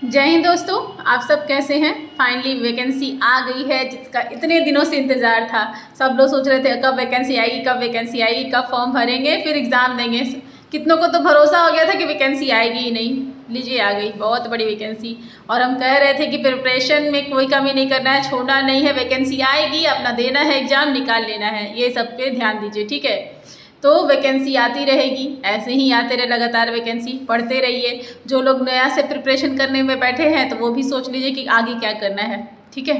जय हिंद दोस्तों, आप सब कैसे हैं। फाइनली वैकेंसी आ गई है जिसका इतने दिनों से इंतज़ार था। सब लोग सोच रहे थे कब वैकेंसी आएगी, कब वैकेंसी आएगी, कब फॉर्म भरेंगे, फिर एग्ज़ाम देंगे। कितनों को तो भरोसा हो गया था कि वैकेंसी आएगी ही नहीं। लीजिए आ गई बहुत बड़ी वैकेंसी। और हम कह रहे थे कि प्रिपरेशन में कोई कमी नहीं करना है, छोड़ना नहीं है। वैकेंसी आएगी, अपना देना है, एग्ज़ाम निकाल लेना है। ये सब पे ध्यान दीजिए, ठीक है। तो वैकेंसी आती रहेगी, ऐसे ही आते रहे लगातार वैकेंसी, पढ़ते रहिए। जो लोग नया से प्रिपरेशन करने में बैठे हैं तो वो भी सोच लीजिए कि आगे क्या करना है, ठीक है।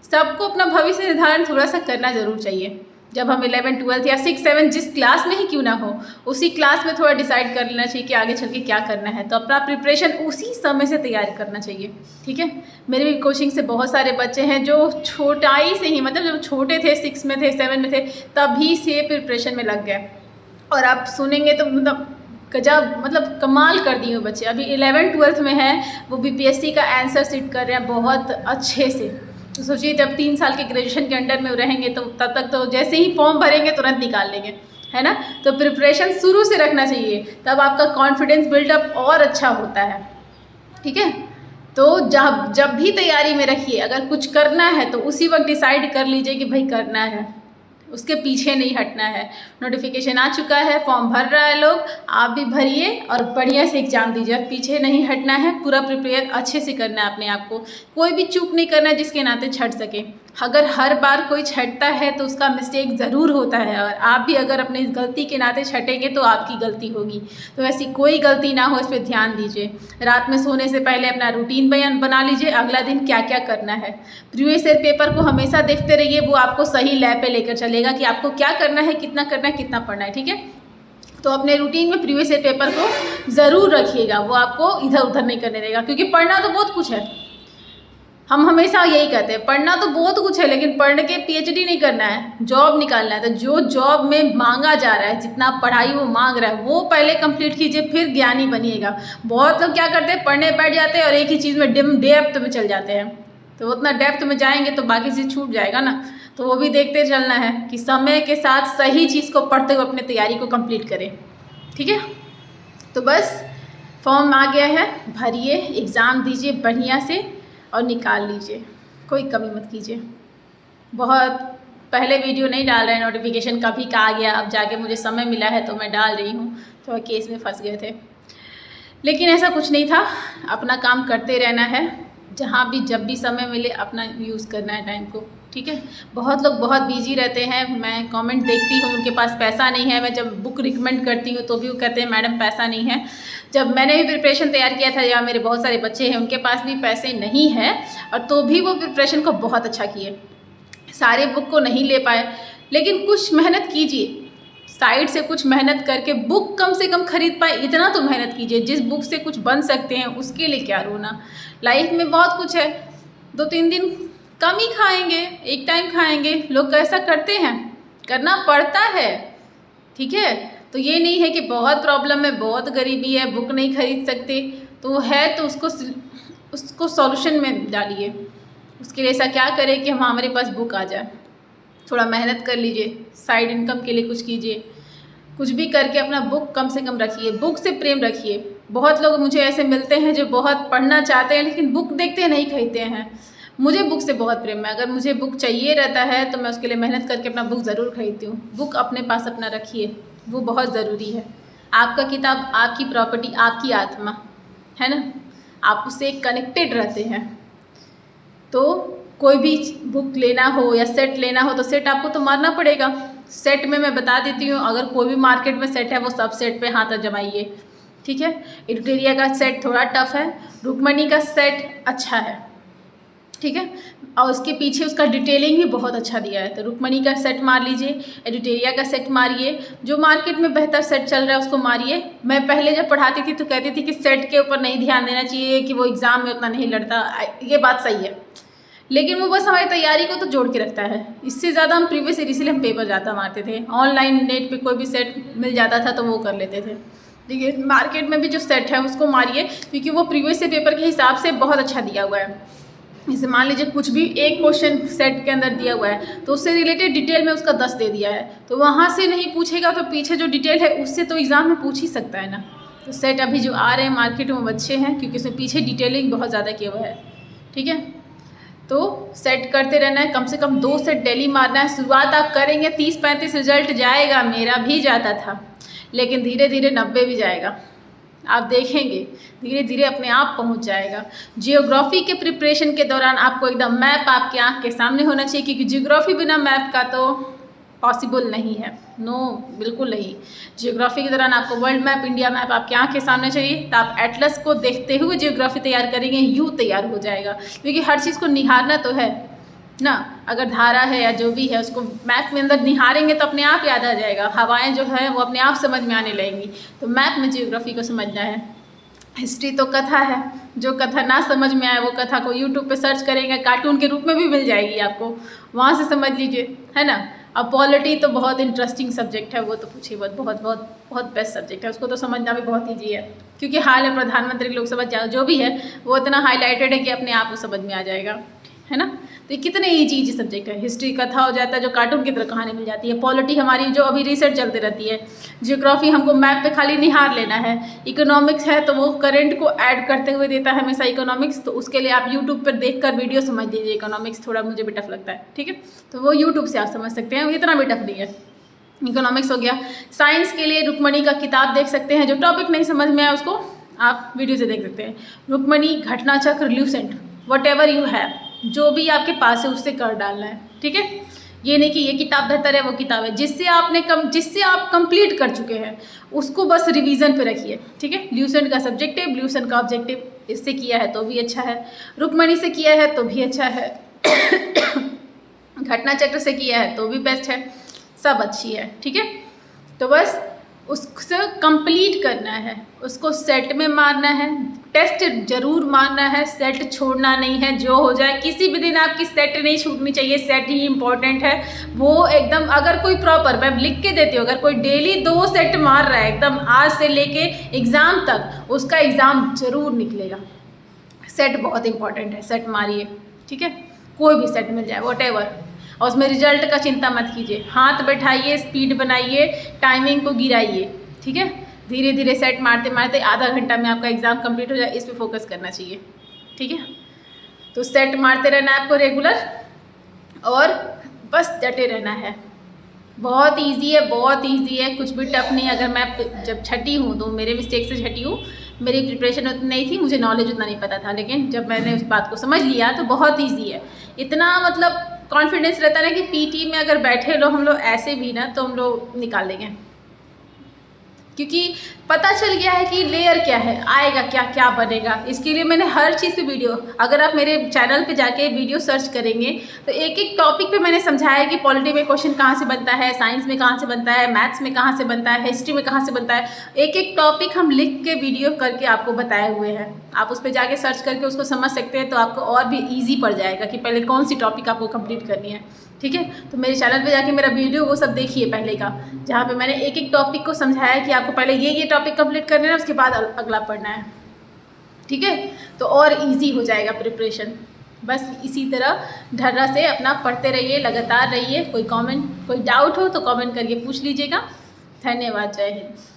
सबको अपना भविष्य निर्धारण थोड़ा सा करना ज़रूर चाहिए। जब हम 11 12 या 6 7 जिस क्लास में ही क्यों ना हो, उसी क्लास में थोड़ा डिसाइड कर लेना चाहिए कि आगे चल के क्या करना है। तो अपना प्रिपरेशन उसी समय से तैयारी करना चाहिए, ठीक है। मेरे भी कोचिंग से बहुत सारे बच्चे हैं जो छोटाई से ही, मतलब जब छोटे थे, 6 में थे, 7 में थे, तभी से प्रिपरेशन में लग गए। और आप सुनेंगे तो गजब, मतलब कमाल कर दिए वो बच्चे। अभी 11 12 में है, वो बीपीएससी का आंसर शीट कर रहे हैं बहुत अच्छे से। तो सोचिए जब 3 साल के ग्रेजुएशन के अंडर में रहेंगे तो तब तक तो जैसे ही फॉर्म भरेंगे तुरंत निकाल लेंगे, है ना। तो प्रिपरेशन शुरू से रखना चाहिए, तब आपका कॉन्फिडेंस बिल्डअप और अच्छा होता है, ठीक है। तो जब भी तैयारी में रखिए, अगर कुछ करना है तो उसी वक्त डिसाइड कर लीजिए कि भाई करना है, उसके पीछे नहीं हटना है। नोटिफिकेशन आ चुका है, फॉर्म भर रहा है लोग, आप भी भरिए और बढ़िया से एग्ज़ाम दीजिए। पीछे नहीं हटना है, पूरा प्रिपेयर अच्छे से करना है अपने आप को। कोई भी चूक नहीं करना है जिसके नाते छट सके। अगर हर बार कोई छटता है तो उसका मिस्टेक ज़रूर होता है, और आप भी अगर अपनी गलती के नाते छटेंगे तो आपकी गलती होगी। तो ऐसी कोई गलती ना हो, इस पर ध्यान दीजिए। रात में सोने से पहले अपना रूटीन बना लीजिए, अगला दिन क्या क्या करना है। प्रीवियस ईयर पेपर को हमेशा देखते रहिए, वो आपको सही लय पे लेकर चलेगा कि आपको क्या करना है, कितना करना है, कितना पढ़ना है, ठीक है। तो अपने रूटीन में प्रीवियस ईयर पेपर को ज़रूर रखिएगा, वो आपको इधर उधर नहीं करने देगा। क्योंकि पढ़ना तो बहुत कुछ है, हम हमेशा यही कहते हैं, पढ़ना तो बहुत कुछ है, लेकिन पढ़ के पीएचडी नहीं करना है, जॉब निकालना है। तो जो जॉब में मांगा जा रहा है, जितना पढ़ाई वो मांग रहा है, वो पहले कंप्लीट कीजिए, फिर ज्ञानी बनिएगा। बहुत लोग क्या करते हैं, पढ़ने बैठ जाते हैं और एक ही चीज़ में डेप्थ में चल जाते हैं। तो उतना डेप्थ में जाएंगे तो बाकी चीज़ छूट जाएगा ना। तो वो भी देखते चलना है कि समय के साथ सही चीज़ को पढ़ते हुए अपने तैयारी को कंप्लीट करें, ठीक है। तो बस फॉर्म आ गया है, भरिए, एग्ज़ाम दीजिए बढ़िया से और निकाल लीजिए, कोई कमी मत कीजिए। बहुत पहले वीडियो नहीं डाल रहे हैं, नोटिफिकेशन कभी का आ गया, अब जाके मुझे समय मिला है तो मैं डाल रही हूँ। थोड़ा केस में फंस गए थे, लेकिन ऐसा कुछ नहीं था। अपना काम करते रहना है, जहाँ भी जब भी समय मिले अपना यूज़ करना है टाइम को, ठीक है। बहुत लोग बहुत बिजी रहते हैं, मैं कमेंट देखती हूँ उनके पास पैसा नहीं है। मैं जब बुक रिकमेंड करती हूँ तो भी वो कहते हैं मैडम पैसा नहीं है। जब मैंने भी प्रिपरेशन तैयार किया था, या मेरे बहुत सारे बच्चे हैं उनके पास भी पैसे नहीं है, और तो भी वो प्रिपरेशन को बहुत अच्छा किए। सारे बुक को नहीं ले पाए, लेकिन कुछ मेहनत कीजिए, साइड से कुछ मेहनत करके बुक कम से कम खरीद पाए, इतना तो मेहनत कीजिए। जिस बुक से कुछ बन सकते हैं उसके लिए क्या रोना। लाइफ में बहुत कुछ है, 2 3 दिन कम ही खाएंगे, एक टाइम खाएंगे। लोग ऐसा करते हैं, करना पड़ता है, ठीक है। तो ये नहीं है कि बहुत प्रॉब्लम है, बहुत गरीबी है, बुक नहीं खरीद सकते, तो है तो उसको सॉल्यूशन में डालिए। उसके लिए ऐसा क्या करें कि हमारे पास बुक आ जाए। थोड़ा मेहनत कर लीजिए, साइड इनकम के लिए कुछ कीजिए, कुछ भी करके अपना बुक कम से कम रखिए, बुक से प्रेम रखिए। बहुत लोग मुझे ऐसे मिलते हैं जो बहुत पढ़ना चाहते हैं लेकिन बुक देखते नहीं खरीदते हैं। मुझे बुक से बहुत प्रेम है, अगर मुझे बुक चाहिए रहता है तो मैं उसके लिए मेहनत करके अपना बुक ज़रूर खरीदती हूँ। बुक अपने पास अपना रखिए, वो बहुत ज़रूरी है। आपका किताब आपकी प्रॉपर्टी, आपकी आत्मा है ना, आप उससे कनेक्टेड रहते हैं। तो कोई भी बुक लेना हो या सेट लेना हो तो सेट आपको तो मारना पड़ेगा। सेट में मैं बता देती हूँ, अगर कोई भी मार्केट में सेट है वो सब सेट पे हाथ जमाइए, ठीक है। एडिटोरिया का सेट थोड़ा टफ है, रुक्मणी का सेट अच्छा है, ठीक है। और उसके पीछे उसका डिटेलिंग भी बहुत अच्छा दिया है। तो रुक्मणी का सेट मार लीजिए, एडिटोरिया का सेट मारिए, जो मार्केट में बेहतर सेट चल रहा है उसको मारिए। मैं पहले जब पढ़ाती थी तो कहती थी कि सेट के ऊपर नहीं ध्यान देना चाहिए, कि वो एग्ज़ाम में उतना नहीं लड़ता। ये बात सही है, लेकिन वो बस हमारी तैयारी को तो जोड़ के रखता है। इससे ज़्यादा हम प्रीवियस ईयर, इसीलिए हम पेपर ज़्यादा मारते थे। ऑनलाइन नेट पे कोई भी सेट मिल जाता था तो वो कर लेते थे। देखिए मार्केट में भी जो सेट है उसको मारिए, क्योंकि वो प्रीवियस ईयर पेपर के हिसाब से बहुत अच्छा दिया हुआ है। जैसे मान लीजिए कुछ भी एक क्वेश्चन सेट के अंदर दिया हुआ है तो उससे रिलेटेड डिटेल में उसका 10 दे दिया है, तो वहाँ से नहीं पूछेगा तो पीछे जो डिटेल है उससे तो एग्ज़ाम में पूछ ही सकता है ना। तो सेट अभी जो आ रहे हैं मार्केट में वो अच्छे हैं, क्योंकि उसमें पीछे डिटेलिंग बहुत ज़्यादा किया हुआ है। ठीक है, तो सेट करते रहना है, कम से कम 2 सेट डेली मारना है। शुरुआत आप करेंगे 30-35 रिजल्ट जाएगा, मेरा भी जाता था, लेकिन धीरे धीरे 90 भी जाएगा। आप देखेंगे धीरे धीरे अपने आप पहुंच जाएगा। जियोग्राफी के प्रिपरेशन के दौरान आपको एकदम मैप आपके आँख के सामने होना चाहिए, क्योंकि जियोग्राफी बिना मैप का तो पॉसिबल नहीं है, नो बिल्कुल नहीं। जियोग्राफी के दौरान आपको वर्ल्ड मैप, इंडिया मैप आपके आँख के सामने चाहिए, तो आप एटलस को देखते हुए जियोग्राफी तैयार करेंगे, यूँ तैयार हो जाएगा। क्योंकि हर चीज़ को निहारना तो है ना, अगर धारा है या जो भी है उसको मैप में अंदर निहारेंगे तो अपने आप याद आ जाएगा। हवाएं जो है वो अपने आप समझ में आने लगेंगी। तो मैप में जियोग्राफी को समझना है। हिस्ट्री तो कथा है, जो कथा ना समझ में आए वो कथा को यूट्यूब पे सर्च करेंगे, कार्टून के रूप में भी मिल जाएगी आपको, वहाँ से समझ लीजिए, है ना। अब पॉलिटी तो बहुत इंटरेस्टिंग सब्जेक्ट है, वो तो पूछिए बहुत बहुत बहुत बहुत बेस्ट सब्जेक्ट है, उसको तो समझना भी बहुत ईजी है। क्योंकि हाल है प्रधानमंत्री लोकसभा जो भी है वो इतना हाईलाइटेड है कि अपने आप वो समझ में आ जाएगा, है ना। तो ये कितने ईजी सब्जेक्ट है। हिस्ट्री कथा हो जाता है जो कार्टून की तरह कहानी मिल जाती है। पॉलिटी हमारी जो अभी रिसर्च चलती रहती है। जियोग्राफी हमको मैप पे खाली निहार लेना है। इकोनॉमिक्स है तो वो करंट को ऐड करते हुए देता है हमेशा इकोनॉमिक्स, तो उसके लिए आप यूट्यूब पर देखकर वीडियो समझ लीजिए। इकोनॉमिक्स थोड़ा मुझे भी टफ लगता है, ठीक है, तो वो यूट्यूब से आप समझ सकते हैं, इतना भी टफ नहीं है। इकोनॉमिक्स हो गया। साइंस के लिए रुक्मणी का किताब देख सकते हैं, जो टॉपिक नहीं समझ में आया उसको आप वीडियो से देख सकते हैं। रुक्मणी, घटना चक्र, Lucent, what ever you have, जो भी आपके पास है उससे कर डालना है, ठीक है। ये नहीं कि ये किताब बेहतर है, वो किताब है, जिससे आप कंप्लीट कर चुके हैं उसको बस रिवीजन पे रखिए, ठीक है। ल्यूसेंट का सब्जेक्टिव, ल्यूसेंट का ऑब्जेक्टिव, इससे किया है तो भी अच्छा है, रुक्मणी से किया है तो भी अच्छा है, घटना चक्र से किया है तो भी बेस्ट है, सब अच्छी है, ठीक है। तो बस उससे कंप्लीट करना है, उसको सेट में मारना है, टेस्ट जरूर मारना है, सेट छोड़ना नहीं है। जो हो जाए, किसी भी दिन आपकी सेट नहीं छूटनी चाहिए, सेट ही इम्पोर्टेंट है। वो एकदम, अगर कोई प्रॉपर, मैं लिख के देती हूँ, अगर कोई डेली 2 सेट मार रहा है एकदम आज से लेके एग्ज़ाम तक, उसका एग्ज़ाम जरूर निकलेगा। सेट बहुत इंपॉर्टेंट है, सेट मारिए, ठीक है। कोई भी सेट मिल जाए, वॉट एवर, और उसमें रिजल्ट का चिंता मत कीजिए, हाथ बैठाइए, स्पीड बनाइए, टाइमिंग को गिराइए, ठीक है। धीरे धीरे सेट मारते मारते आधा घंटा में आपका एग्ज़ाम कंप्लीट हो जाए, इस पे फोकस करना चाहिए, ठीक है। तो सेट मारते रहना है आपको रेगुलर, और बस डटे रहना है। बहुत इजी है, बहुत इजी है, कुछ भी टफ नहीं। अगर मैं जब छठी हूँ तो मेरे मिस्टेक से छठी हूँ, मेरी प्रिपरेशन उतनी नहीं थी, मुझे नॉलेज उतना नहीं पता था, लेकिन जब मैंने उस बात को समझ लिया तो बहुत ईजी है। इतना मतलब कॉन्फिडेंस रहता है ना कि पीटी में अगर बैठे लो हम लोग ऐसे भी ना, तो हम लोग निकाल लेंगे, क्योंकि पता चल गया है कि लेयर क्या है, आएगा क्या, क्या बनेगा। इसके लिए मैंने हर चीज़ पे वीडियो, अगर आप मेरे चैनल पे जाके वीडियो सर्च करेंगे तो एक एक टॉपिक पे मैंने समझाया कि पॉलिटी में क्वेश्चन कहाँ से बनता है, साइंस में कहाँ से बनता है, मैथ्स में कहाँ से बनता है, हिस्ट्री में कहाँ से बनता है। एक एक टॉपिक हम लिख के वीडियो करके आपको बताए हुए हैं। आप उस पर जाके सर्च करके उसको समझ सकते हैं, तो आपको और भी ईजी पड़ जाएगा कि पहले कौन सी टॉपिक आपको कंप्लीट करनी है, ठीक है। तो मेरे चैनल पे जाके मेरा वीडियो वो सब देखिए पहले का, जहाँ पे मैंने एक एक टॉपिक को समझाया कि आपको पहले ये टॉपिक कंप्लीट करना है, उसके बाद अगला पढ़ना है, ठीक है। तो और इजी हो जाएगा प्रिपरेशन। बस इसी तरह ढर्रा से अपना पढ़ते रहिए, लगातार रहिए। कोई डाउट हो तो कमेंट करके पूछ लीजिएगा। धन्यवाद, जय हिंद।